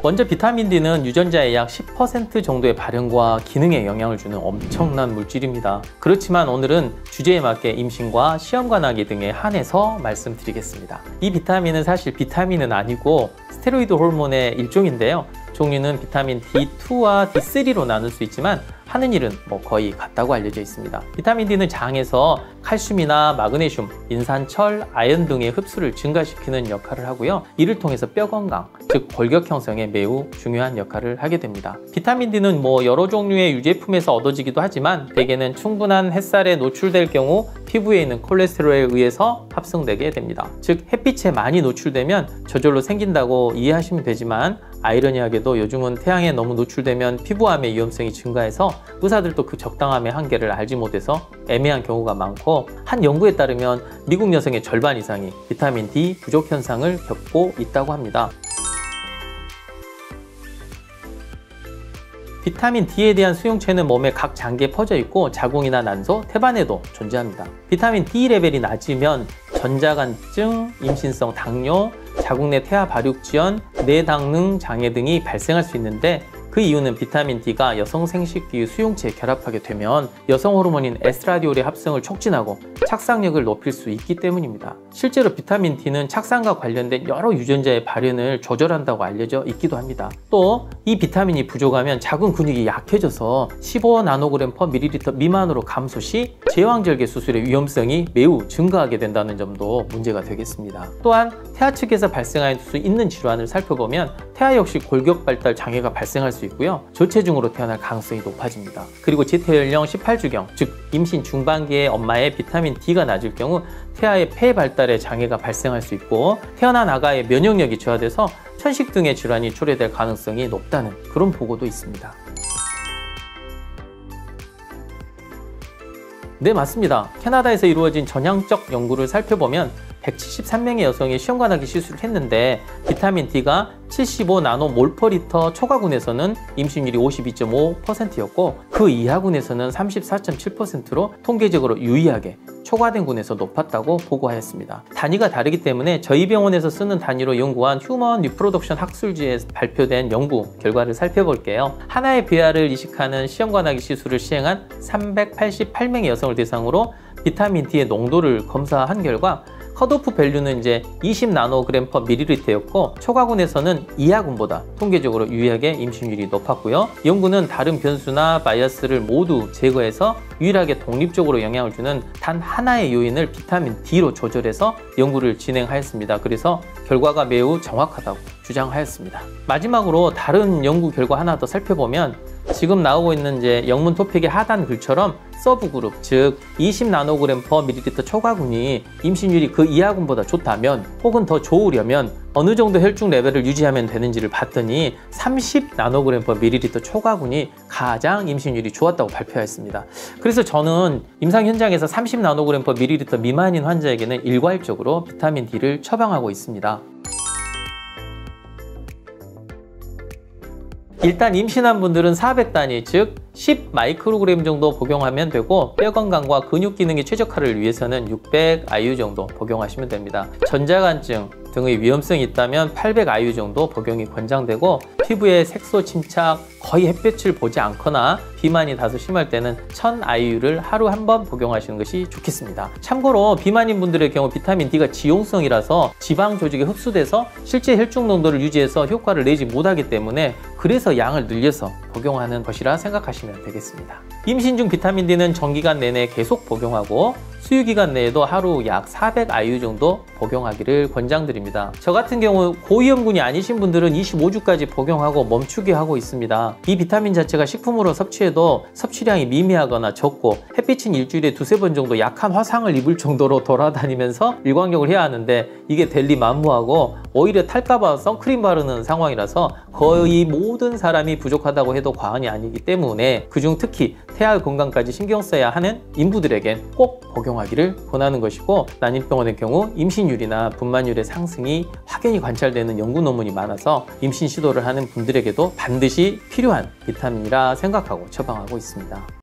먼저 비타민 D는 유전자의 약 10% 정도의 발현과 기능에 영향을 주는 엄청난 물질입니다. 그렇지만 오늘은 주제에 맞게 임신과 시험관하기 등에 한해서 말씀드리겠습니다. 이 비타민은 사실 비타민은 아니고 스테로이드 호르몬의 일종인데요. 종류는 비타민 D2와 D3로 나눌 수 있지만 하는 일은 거의 같다고 알려져 있습니다. 비타민 D는 장에서 칼슘이나 마그네슘, 인산철, 아연 등의 흡수를 증가시키는 역할을 하고요. 이를 통해서 뼈 건강, 즉 골격 형성에 매우 중요한 역할을 하게 됩니다. 비타민 D는 여러 종류의 유제품에서 얻어지기도 하지만 대개는 충분한 햇살에 노출될 경우 피부에 있는 콜레스테롤에 의해서 합성되게 됩니다. 즉 햇빛에 많이 노출되면 저절로 생긴다고 이해하시면 되지만 아이러니하게도 요즘은 태양에 너무 노출되면 피부암의 위험성이 증가해서 의사들도 그 적당함의 한계를 알지 못해서 애매한 경우가 많고, 한 연구에 따르면 미국 여성의 절반 이상이 비타민 D 부족 현상을 겪고 있다고 합니다. 비타민 D에 대한 수용체는 몸의 각 장기에 퍼져 있고 자궁이나 난소, 태반에도 존재합니다. 비타민 D 레벨이 낮으면 전자간증, 임신성 당뇨, 자궁 내 태아 발육 지연, 뇌당능 장애 등이 발생할 수 있는데, 그 이유는 비타민 D가 여성 생식기 수용체에 결합하게 되면 여성 호르몬인 에스트라디올의 합성을 촉진하고 착상력을 높일 수 있기 때문입니다. 실제로 비타민 D는 착상과 관련된 여러 유전자의 발현을 조절한다고 알려져 있기도 합니다. 또 이 비타민이 부족하면 자궁 근육이 약해져서 15나노그램/ml 미만으로 감소 시 제왕절개 수술의 위험성이 매우 증가하게 된다는 점도 문제가 되겠습니다. 또한 태아 측에서 발생할 수 있는 질환을 살펴보면 태아 역시 골격 발달 장애가 발생할 수 있고요. 저체중으로 태어날 가능성이 높아집니다. 그리고 지태연령 18주경, 즉 임신 중반기의 엄마의 비타민 D가 낮을 경우 태아의 폐 발달에 장애가 발생할 수 있고, 태어난 아가의 면역력이 저하돼서 천식 등의 질환이 초래될 가능성이 높다는 그런 보고도 있습니다. 네, 맞습니다. 캐나다에서 이루어진 전향적 연구를 살펴보면 173명의 여성이 시험관하기 시술을 했는데 비타민 D가 75나노몰/리터 초과군에서는 임신율이 52.5%였고 그 이하군에서는 34.7%로 통계적으로 유의하게 초과된 군에서 높았다고 보고하였습니다. 단위가 다르기 때문에 저희 병원에서 쓰는 단위로 연구한 휴먼 리프로덕션 학술지에 발표된 연구 결과를 살펴볼게요. 하나의 배아를 이식하는 시험관하기 시술을 시행한 388명의 여성을 대상으로 비타민 D의 농도를 검사한 결과 컷오프 밸류는 이제 20나노그램/ml였고 초과군에서는 이하군보다 통계적으로 유의하게 임신율이 높았고요. 연구는 다른 변수나 바이어스를 모두 제거해서 유일하게 독립적으로 영향을 주는 단 하나의 요인을 비타민 D로 조절해서 연구를 진행하였습니다. 그래서 결과가 매우 정확하다고 주장하였습니다. 마지막으로 다른 연구 결과 하나 더 살펴보면 지금 나오고 있는 이제 영문 토픽의 하단 글처럼 서브그룹, 즉 20나노그램/ml 초과군이 임신율이 그 이하군보다 좋다면 혹은 더 좋으려면 어느 정도 혈중 레벨을 유지하면 되는지를 봤더니 30나노그램/ml 초과군이 가장 임신율이 좋았다고 발표했습니다. 그래서 저는 임상 현장에서 30나노그램/ml 미만인 환자에게는 일괄적으로 비타민 D를 처방하고 있습니다. 일단 임신한 분들은 400단위, 즉 10마이크로그램 정도 복용하면 되고 뼈 건강과 근육 기능의 최적화를 위해서는 600IU 정도 복용하시면 됩니다. 전자간증 등의 위험성이 있다면 800IU 정도 복용이 권장되고 피부에 색소 침착, 거의 햇볕을 보지 않거나 비만이 다소 심할 때는 1000IU를 하루 한 번 복용하시는 것이 좋겠습니다. 참고로 비만인 분들의 경우 비타민 D가 지용성이라서 지방 조직에 흡수돼서 실제 혈중 농도를 유지해서 효과를 내지 못하기 때문에 그래서 양을 늘려서 복용하는 것이라 생각하시면 되겠습니다. 임신 중 비타민 D는 정기간 내내 계속 복용하고 수유기간 내에도 하루 약 400IU 정도 복용하기를 권장드립니다. 저 같은 경우 고위험군이 아니신 분들은 25주까지 복용하고 멈추게 하고 있습니다. 이 비타민 자체가 식품으로 섭취해도 섭취량이 미미하거나 적고 햇빛은 일주일에 2~3번 정도 약한 화상을 입을 정도로 돌아다니면서 일광욕을 해야 하는데 이게 대리만무하고 오히려 탈까봐 선크림 바르는 상황이라서 거의 모든 사람이 부족하다고 해도 과언이 아니기 때문에 그중 특히 태아 건강까지 신경 써야 하는 인부들에겐 꼭 복용하기를 권하는 것이고, 난임병원의 경우 임신율이나 분만율의 상승이 확연히 관찰되는 연구 논문이 많아서 임신 시도를 하는 분들에게도 반드시 필요한 비타민이라 생각하고 처방하고 있습니다.